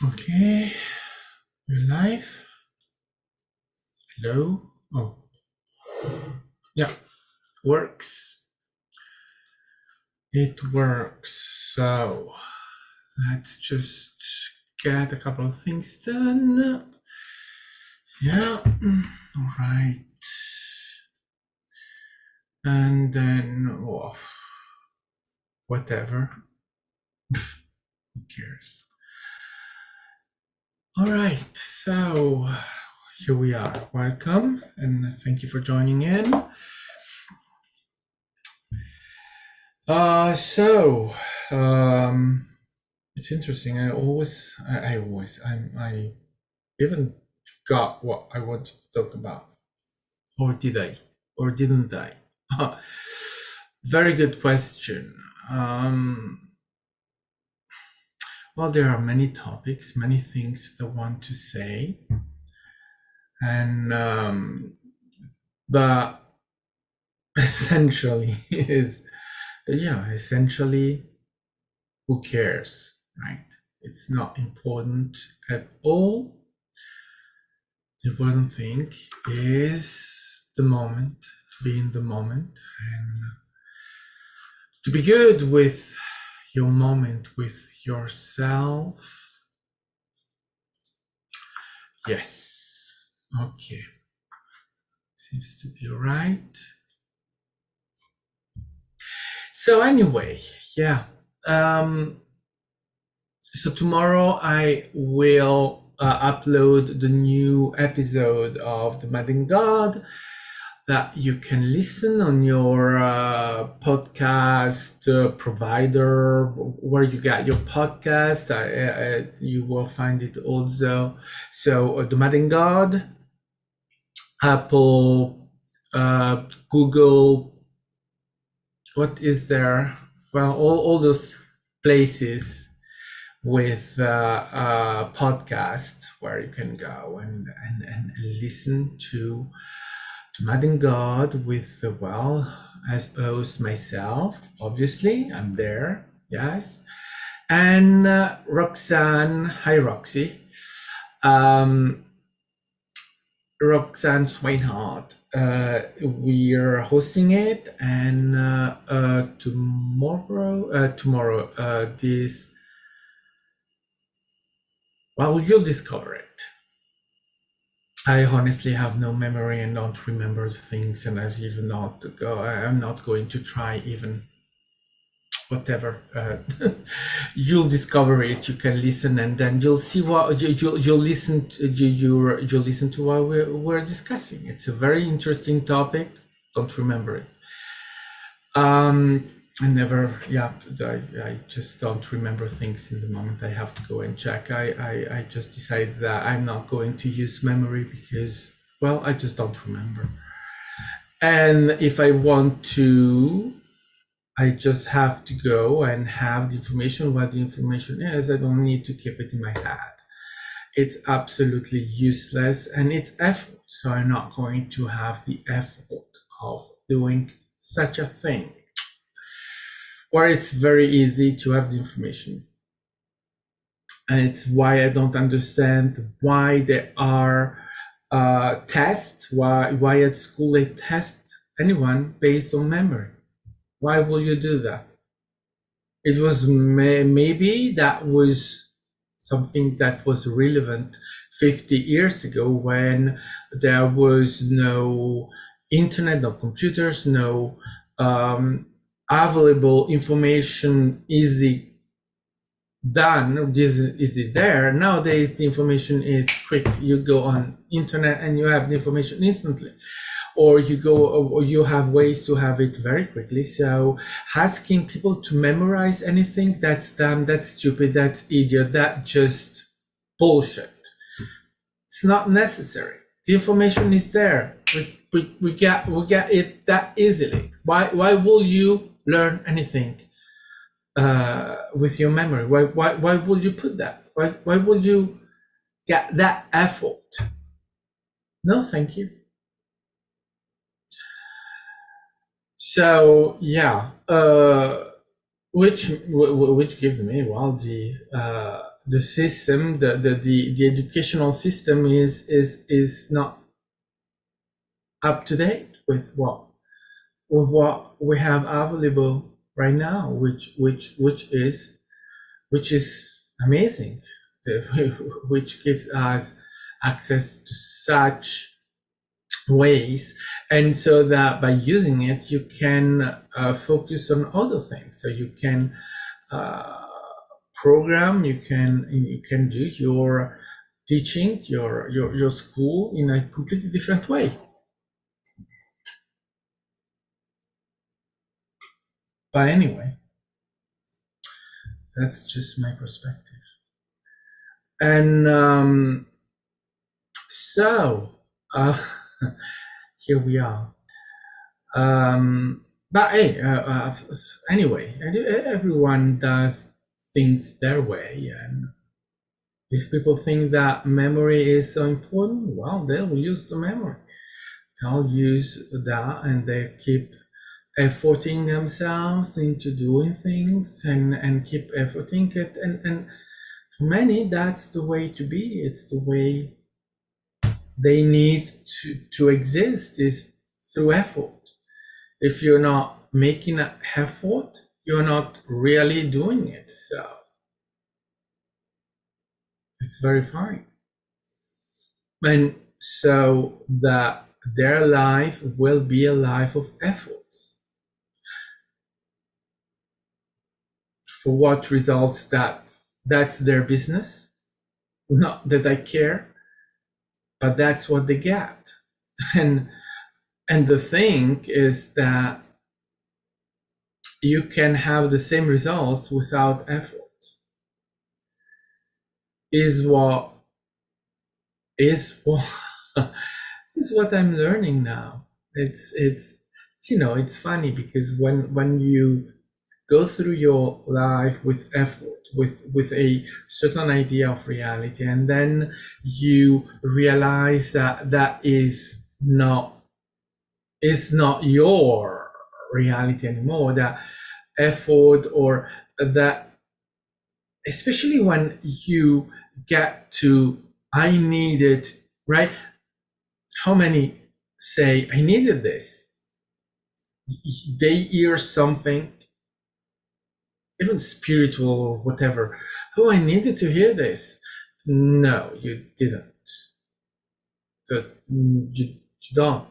Okay, we're live. Hello. Oh, yeah, works. It works. So let's just get a couple of things done. Yeah. All right. And then, whatever. Who cares? All right. So here we are. Welcome and thank you for joining in. It's interesting. I even got what I wanted to talk about, or did I, or didn't I? Very good question. Well, there are many topics, many things that I want to say, and but essentially essentially, who cares, right? It's not important at all. The important thing is the moment, to be in the moment and to be good with your moment, with yourself. Yes. Okay. Seems to be right. So anyway, yeah. So tomorrow I will upload the new episode of The Mad in God that you can listen on your podcast provider, where you get your podcast. You will find it also. So The Mad in God, Apple, Google, what is there? Well, all those places with podcast where you can go and listen to Mad in God with as host myself. Obviously, I'm there. Yes, and Roxanne. Hi, Roxy. Roxanne Swinehart. We're hosting it, and tomorrow, this. Well, you'll discover it. I honestly have no memory and don't remember things, and I'm not going to try even. Whatever, you'll discover it. You can listen, and then you'll see what you'll listen to. You'll listen to what we're discussing. It's a very interesting topic. Don't remember it. I just don't remember things in the moment. I have to go and check. I just decided that I'm not going to use memory because, well, I just don't remember. And if I want to, I just have to go and have the information, what the information is. I don't need to keep it in my head. It's absolutely useless and it's effort. So I'm not going to have the effort of doing such a thing, where it's very easy to have the information. And it's why I don't understand why there are tests, why at school they test anyone based on memory. Why will you do that? It was maybe that was something that was relevant 50 years ago when there was no internet, no computers, no available information easy done, easy there. Nowadays the information is quick. You go on internet and you have the information instantly, or you have ways to have it very quickly. So asking people to memorize anything, that's dumb, that's stupid, that's idiot, that's just bullshit. It's not necessary. The information is there. We get it that easily. Why will you learn anything with your memory? Why would you put that? Why would you get that effort? No, thank you. So yeah, which gives me, well, the system, the educational system is not up to date with what we have available right now, which is amazing, which gives us access to such ways, and so that by using it you can focus on other things. So you can uh, program, you can do your teaching, your school in a completely different way. But anyway, that's just my perspective. And so here we are. But hey, anyway, everyone does things their way, and if people think that memory is so important, well, they'll use the memory. They'll use that, and they keep efforting themselves into doing things, and keep efforting it. And for many, that's the way to be. It's the way they need to exist, is through effort. If you're not making an effort, you're not really doing it. So it's very fine. And so that their life will be a life of efforts. For what results, that's their business. Not that I care, but that's what they get. And the thing is that you can have the same results without effort. Is what is what is what I'm learning now. It's it's funny, because when you go through your life with effort, with a certain idea of reality, and then you realize that that is not your reality anymore, that effort, or that, especially when you get to I need it, right? How many say I needed this? They hear something, even spiritual or whatever. Oh, I needed to hear this. No, you didn't. You don't.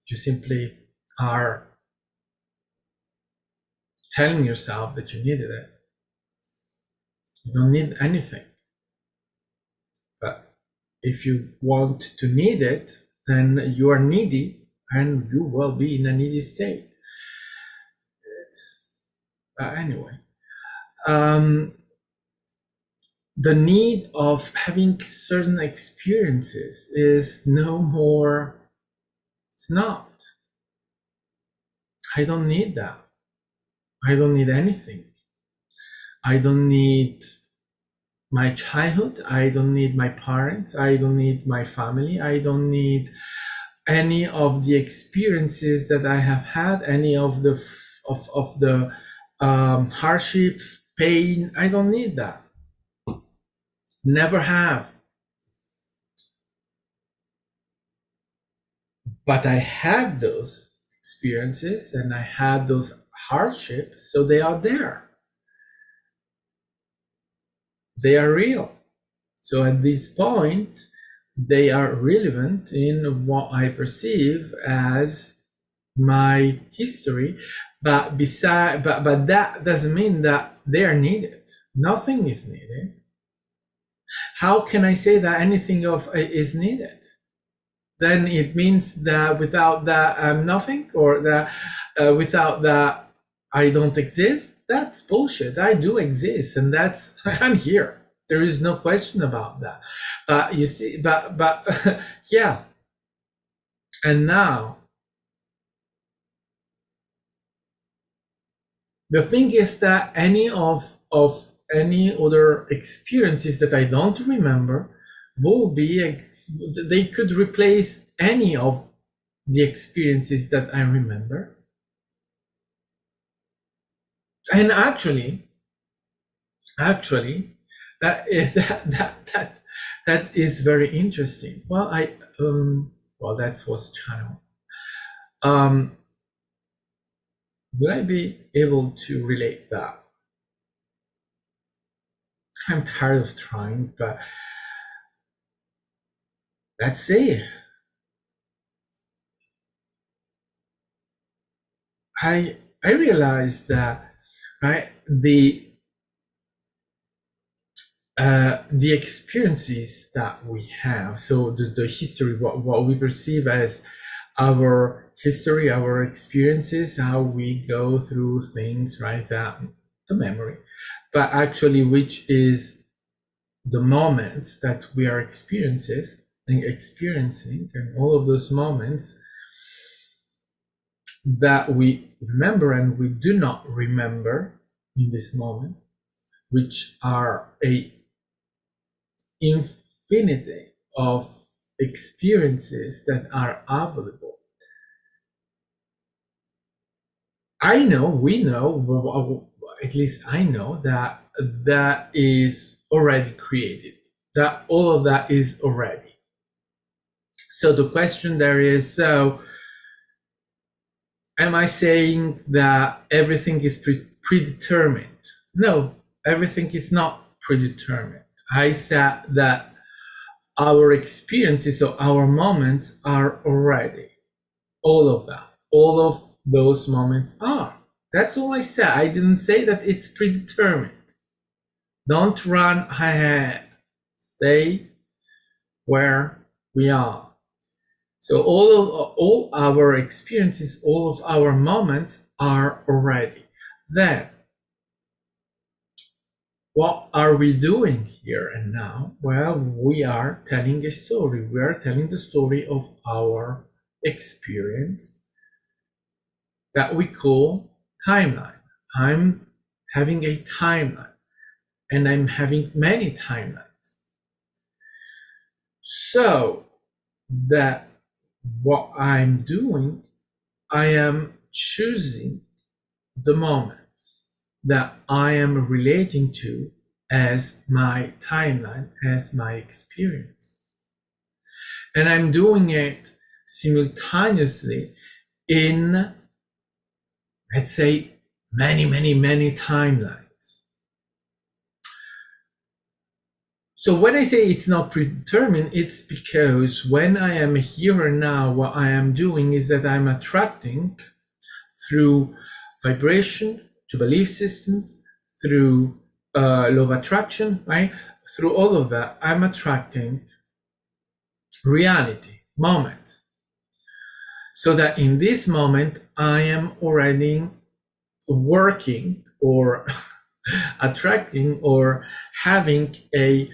You simply are telling yourself that you needed it. You don't need anything. But if you want to need it, then you are needy, and you will be in a needy state. It's anyway. The need of having certain experiences is no more. It's not. I don't need that. I don't need anything. I don't need my childhood. I don't need my parents. I don't need my family. I don't need any of the experiences that I have had, any of the hardship, pain. I don't need that. Never have. But I had those experiences, and I had those hardships, so they are there. They are real. So at this point, they are relevant in what I perceive as my history. But that doesn't mean that they are needed. Nothing is needed. How can I say that anything is needed? Then it means that without that I'm nothing, or that without that I don't exist. That's bullshit. I do exist, and that's I'm here. There is no question about that. But you see, but yeah. And now the thing is that any of any other experiences that I don't remember will be, they could replace any of the experiences that I remember. And actually, that is that is very interesting. Well, well, that was channel. Will I be able to relate that? I'm tired of trying, but let's see. I realized that, right, the experiences that we have, so the history, what we perceive as our history, our experiences, how we go through things, right, that the memory, but actually which is the moments that we are experiencing, and all of those moments that we remember and we do not remember in this moment, which are a infinity of experiences that are available. We know, at least I know that that is already created, that all of that is already. So the question there is, so am I saying that everything is predetermined? No, everything is not predetermined. I said that our experiences or our moments are already. All of that. All of those moments are. That's all I said. I didn't say that it's predetermined. Don't run ahead. Stay where we are. So all our experiences, all of our moments are already. Then, what are we doing here and now? Well, we are telling a story. We are telling the story of our experience that we call timeline. I'm having a timeline, and I'm having many timelines. So that what I'm doing, I am choosing the moments that I am relating to as my timeline, as my experience. And I'm doing it simultaneously in, let's say, many timelines. So when I say it's not predetermined, it's because when I am here and now, what I am doing is that I'm attracting through vibration to belief systems, through law of attraction, right? Through all of that, I'm attracting reality, moment. So that in this moment, I am already working or attracting or having a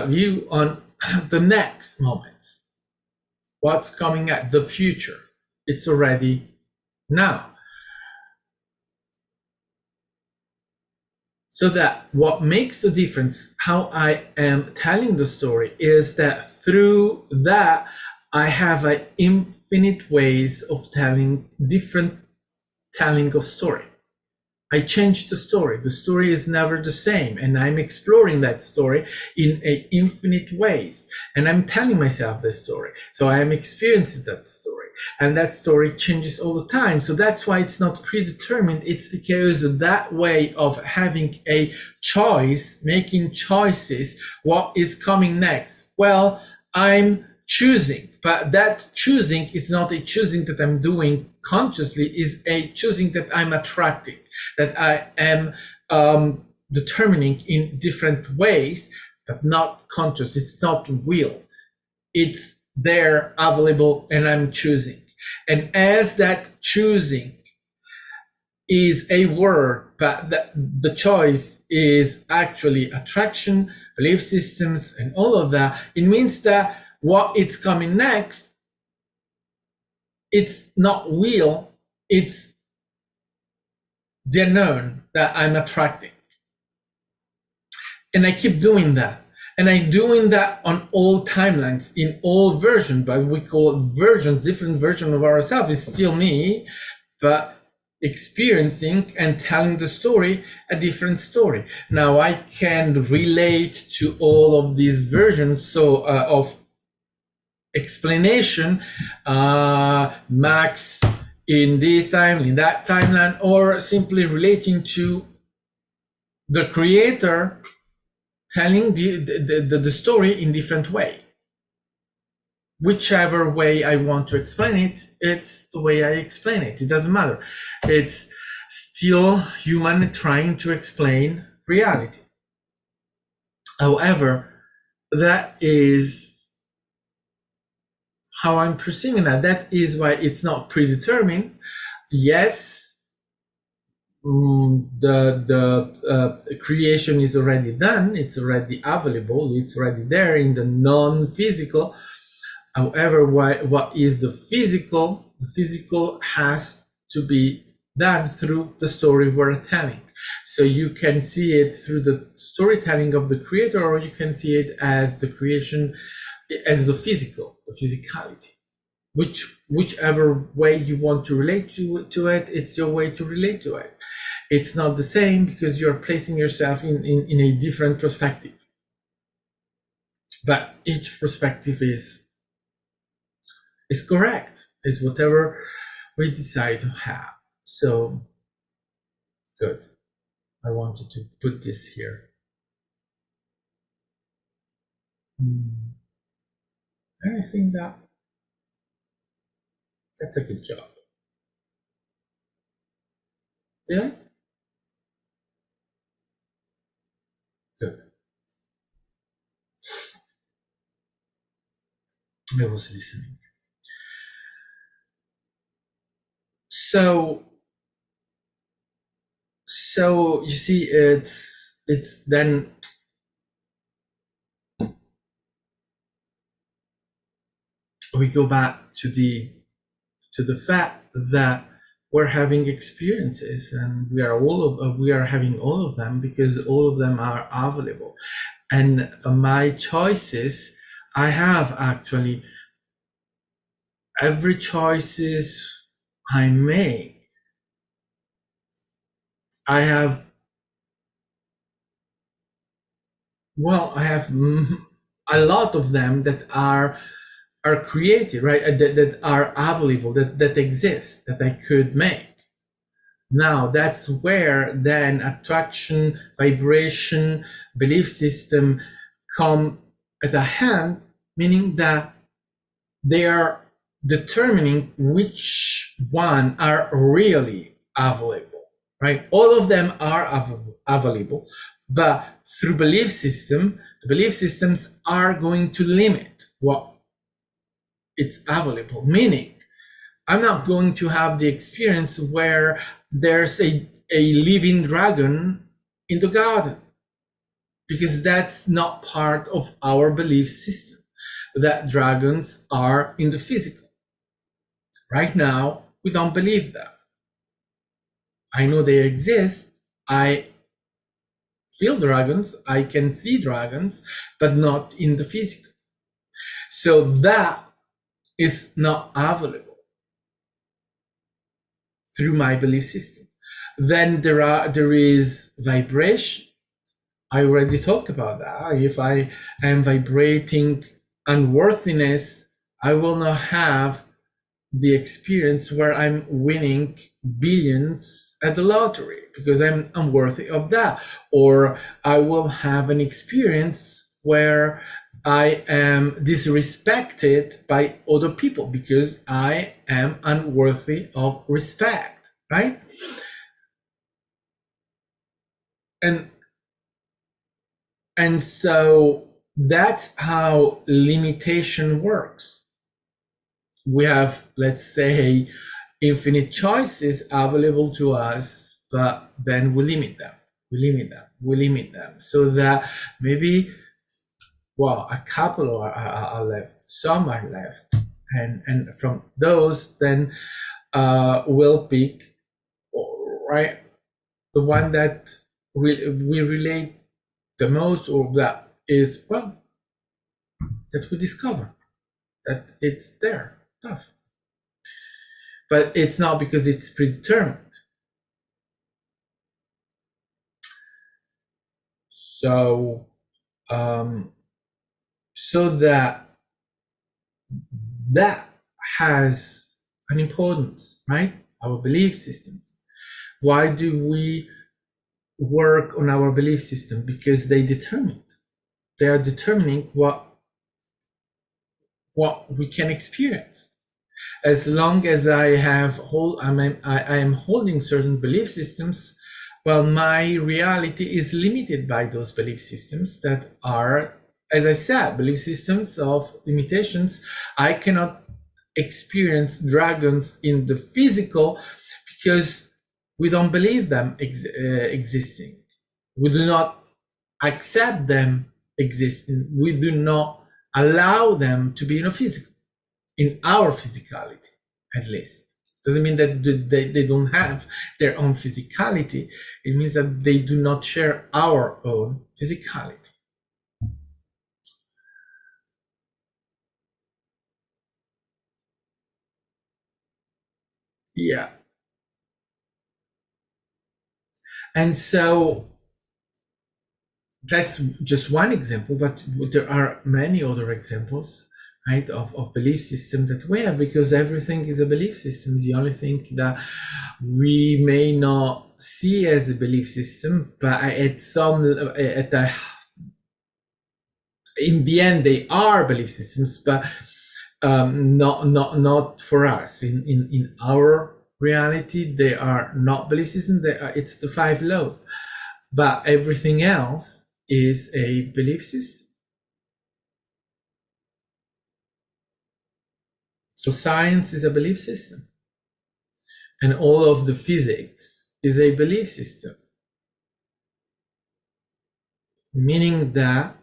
view on the next moment. What's coming at the future? It's already now. So that what makes the difference, how I am telling the story, is that through that, I have an infinite ways of telling different telling of story. I change the story. The story is never the same, and I'm exploring that story in a infinite ways. And I'm telling myself the story. So I am experiencing that story, and that story changes all the time. So that's why it's not predetermined. It's because that way of having a choice, making choices, what is coming next? Well, I'm choosing, but that choosing is not a choosing that I'm doing consciously, is a choosing that I'm attracting, that I am determining in different ways, but not conscious. It's not will. It's there, available, and I'm choosing. And as that choosing is a word, but the choice is actually attraction, belief systems, and all of that, it means that what it's coming next, it's not will, it's the unknown that I'm attracting. And I keep doing that. And I'm doing that on all timelines, in all versions, but we call it versions, different version of ourselves. It's still me, but experiencing and telling the story a different story. Now I can relate to all of these versions of explanation, Max in this time, in that timeline, or simply relating to the creator telling the story in different way. Whichever way I want to explain it, it's the way I explain it. It doesn't matter. It's still human trying to explain reality. However, that is how I'm perceiving that. That is why it's not predetermined. Yes, the creation is already done. It's already available. It's already there in the non-physical. However, what is the physical? The physical has to be done through the story we're telling. So you can see it through the storytelling of the creator, or you can see it as the creation, as the physical, the physicality. Whichever way you want to relate to it, it's your way to relate to it. It's not the same because you're placing yourself in a different perspective. But each perspective is correct, is whatever we decide to have. So good. I wanted to put this here. And I think that's a good job. Yeah? Good. I was listening. So you see, it's then we go back to the fact that we're having experiences, and we are having all of them because all of them are available. And my choices, I have actually every choices I make, I have a lot of them that are created, right? That are available, that exist, that I could make. Now that's where then attraction, vibration, belief system come at a hand, meaning that they are determining which one are really available, right? All of them are available, but through belief system, the belief systems are going to limit what it's available, meaning I'm not going to have the experience where there's a living dragon in the garden, because that's not part of our belief system, that dragons are in the physical. Right now, we don't believe that. I know they exist. I feel dragons. I can see dragons, but not in the physical. So that is not available through my belief system. Then there is vibration. I already talked about that. If I am vibrating unworthiness, I will not have the experience where I'm winning billions at the lottery because I'm unworthy of that. Or I will have an experience where I am disrespected by other people because I am unworthy of respect, right? And so that's how limitation works. We have, let's say, infinite choices available to us, but then we limit them so that maybe, well, a couple are left, some are left, and from those then we'll pick, right, the one that we relate the most, or that is, well, that we discover that it's there, tough. But it's not because it's predetermined. So um, so that has an importance, right? Our belief systems. Why do we work on our belief system? Because they are determining what we can experience. As long as I am holding certain belief systems, well, my reality is limited by those belief systems that are, as I said, belief systems of limitations. I cannot experience dragons in the physical because we don't believe them existing. We do not accept them existing. We do not allow them to be physical, in our physicality, at least. Doesn't mean that they don't have their own physicality. It means that they do not share our own physicality. Yeah. And so that's just one example, but there are many other examples, right, of belief system that we have, because everything is a belief system. The only thing that we may not see as a belief system, but in the end they are belief systems, but not for us. In our reality, they are not belief systems. It's the five laws, but everything else is a belief system. So science is a belief system, and all of the physics is a belief system, meaning that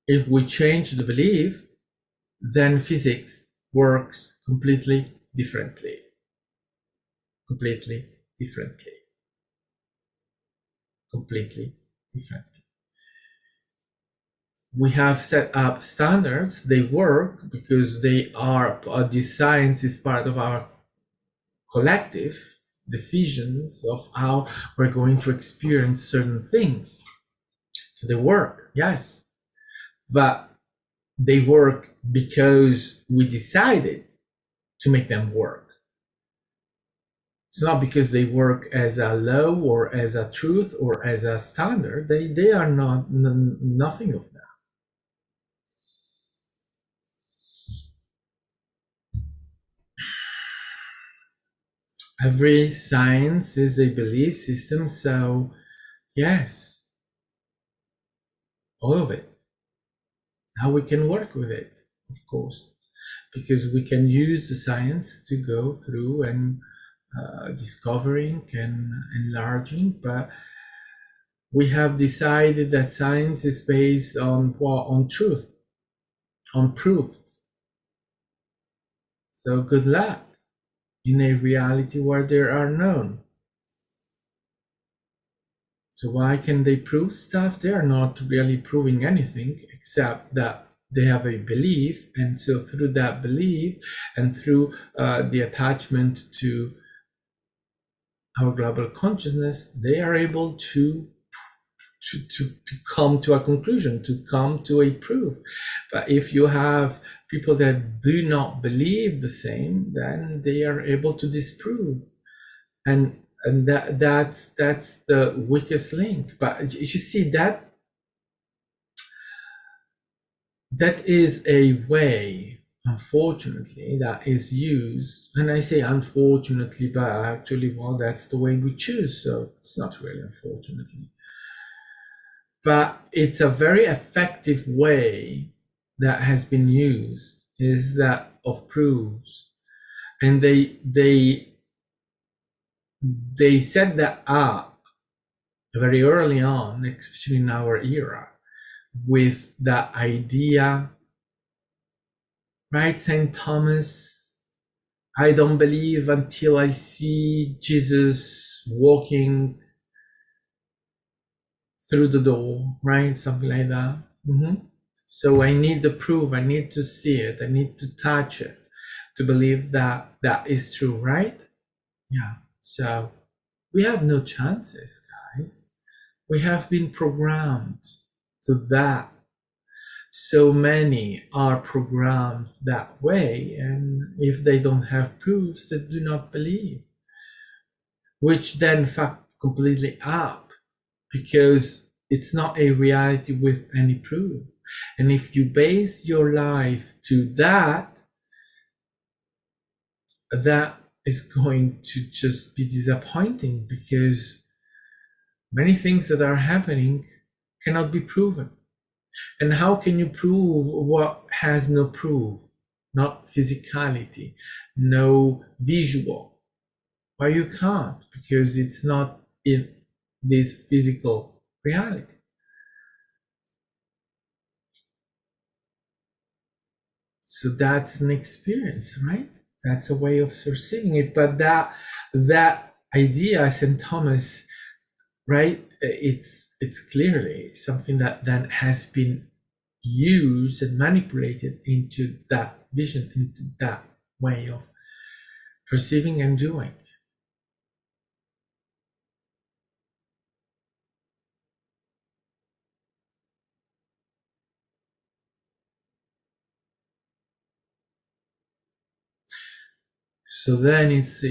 if we change the belief, then physics works differently, completely differently, completely differently. We have set up standards. They work because this science is part of our collective decisions of how we're going to experience certain things. So they work, yes, but they work because we decided to make them work. It's not because they work as a law or as a truth or as a standard. They are not nothing of that. Every science is a belief system, so yes, all of it. How we can work with it, of course, because we can use the science to go through and discovering and enlarging, but we have decided that science is based on truth, on proofs. So good luck in a reality where there are none. So why can they prove stuff? They are not really proving anything except that they have a belief, and so through that belief and through the attachment to our global consciousness, they are able to come to a conclusion, to come to a proof. But if you have people that do not believe the same, then they are able to disprove, and that's the weakest link. But you see that is a way, unfortunately, that is used, and I say unfortunately, but actually, well, that's the way we choose, so it's not really unfortunately, but it's a very effective way that has been used, is that of proofs. And they set that up very early on, especially in our era, with the idea, right? Saint Thomas, I don't believe until I see Jesus walking through the door, right? Something like that. So I need the proof. I need to see it. I need to touch it to believe that that is true, right? Yeah. So we have no chances, guys. We have been programmed to that. So many are programmed that way, and if they don't have proofs, they do not believe, which then fuck completely up, because it's not a reality with any proof. And if you base your life to that, that is going to just be disappointing, because many things that are happening cannot be proven. And how can you prove what has no proof? Not physicality, no visual. Why you can't? Because it's not in this physical reality. So that's an experience, right? That's a way of sort of seeing it. But that idea, St. Thomas, right? It's clearly something that then has been used and manipulated into that vision, into that way of perceiving and doing. So then it's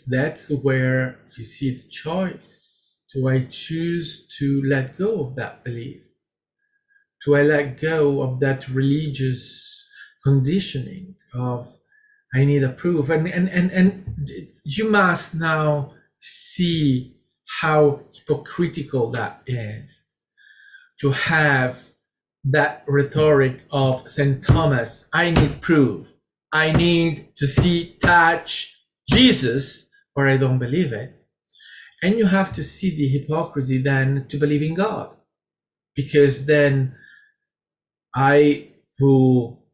that's where you see the choice. Do I choose to let go of that belief? Do I let go of that religious conditioning of I need a proof? And you must now see how hypocritical that is, to have that rhetoric of St. Thomas. I need proof. I need to see, touch Jesus, or I don't believe it. And you have to see the hypocrisy then to believe in God. Because then I will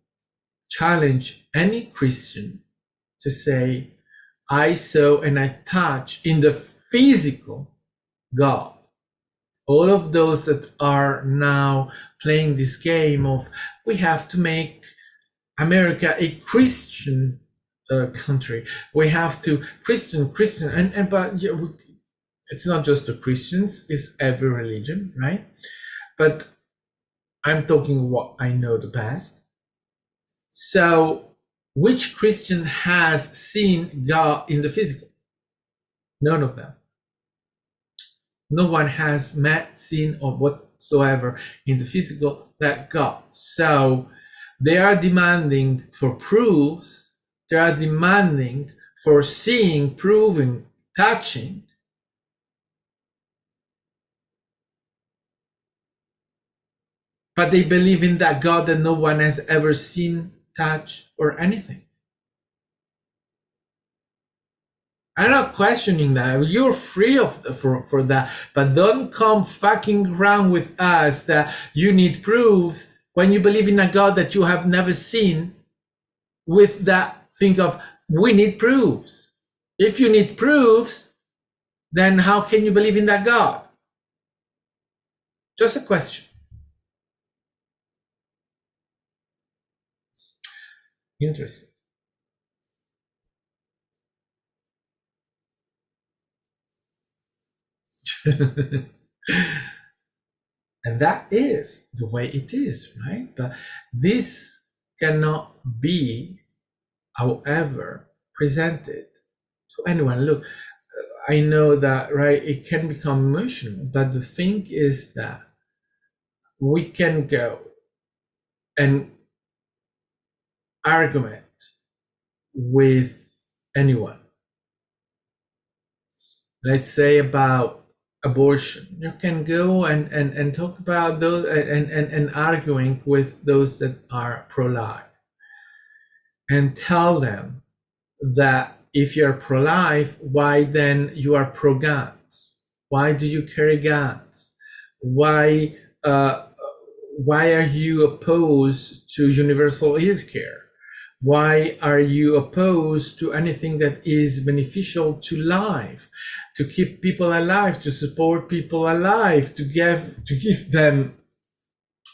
challenge any Christian to say, I saw and I touch in the physical God. All of those that are now playing this game of we have to make America a Christian country. We have to Christian, but yeah, it's not just the Christians, it's every religion, right? But I'm talking what I know the best. So which Christian has seen God in the physical? None of them. No one has met, seen, or whatsoever in the physical that God. So they are demanding for proofs. They are demanding for seeing, proving, touching. But they believe in that God that no one has ever seen, touched, or anything. I'm not questioning that. You're free for that. But don't come fucking around with us that you need proofs when you believe in a God that you have never seen, with that thing of we need proofs. If you need proofs, then how can you believe in that God? Just a question. Interesting. And that is the way it is, right? But this cannot be, however, presented to anyone. Look, I know that, right, it can become emotional, but the thing is that we can go and argument with anyone. Let's say about abortion. You can go and talk about those and arguing with those that are pro-life and tell them that if you're pro-life, why then you are pro-guns? Why do you carry guns? Why are you opposed to universal health care? Why are you opposed to anything that is beneficial to life, to keep people alive, to support people alive, to give them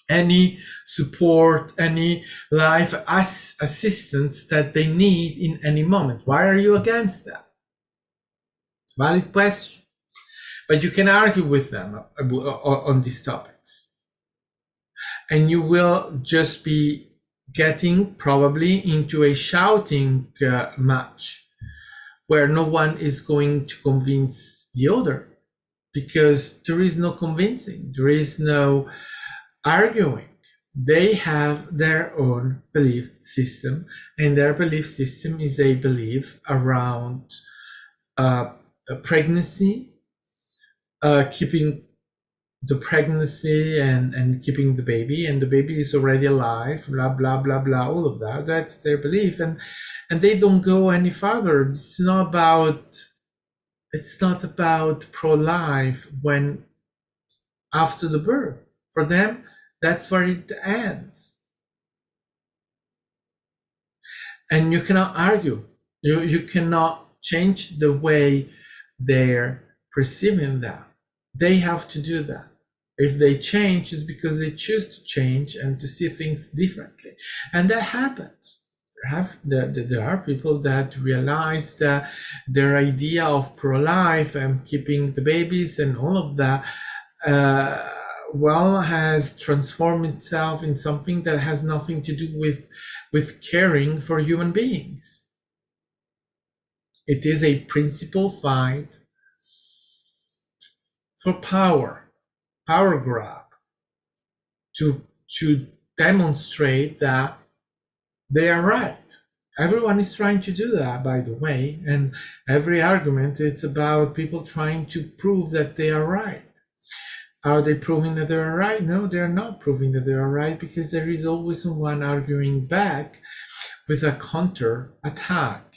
any support, any life assistance that they need in any moment? Why are you against that? It's a valid question. But you can argue with them on these topics, and you will just be getting probably into a shouting match where no one is going to convince the other, because there is no convincing, there is no arguing. They have their own belief system, and their belief system is a belief around a pregnancy, keeping the pregnancy and keeping the baby, and the baby is already alive, blah blah blah blah, all of that. That's their belief, and they don't go any further. It's not about pro-life when after the birth. For them, that's where it ends, and you cannot argue. You cannot change the way they're perceiving that. They have to do that. If they change, it's because they choose to change and to see things differently, and that happens. There are people that realize that their idea of pro-life and keeping the babies and all of that, has transformed itself in something that has nothing to do with caring for human beings. It is a principal fight for power grab, to demonstrate that they are right. Everyone is trying to do that, by the way, and every argument, it's about people trying to prove that they are right. Are they proving that they are right? No, they are not proving that they are right, because there is always someone arguing back with a counter attack.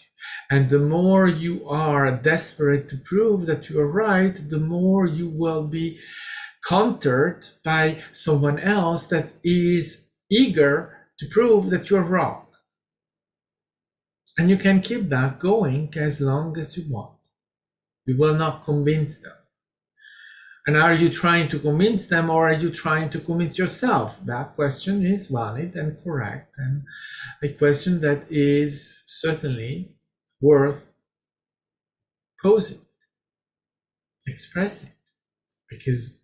And the more you are desperate to prove that you are right, the more you will be countered by someone else that is eager to prove that you're wrong. And you can keep that going as long as you want. You will not convince them. And are you trying to convince them, or are you trying to convince yourself? That question is valid and correct, and a question that is certainly worth posing, expressing, because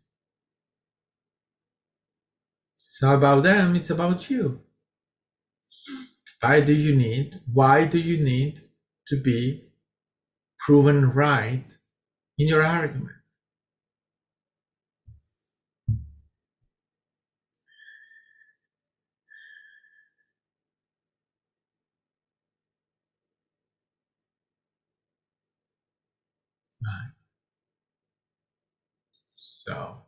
it's not about them, it's about you. Why do you need to be proven right in your argument? Right. So,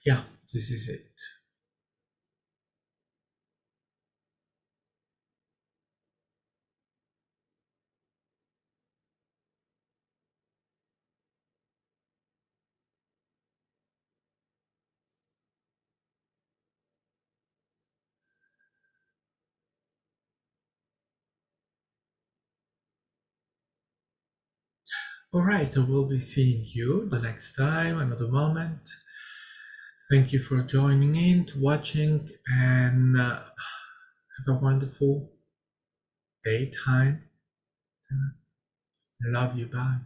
yeah, this is it. All right, I will be seeing you the next time, another moment. Thank you for joining in, to watching, and have a wonderful daytime. I love you. Bye.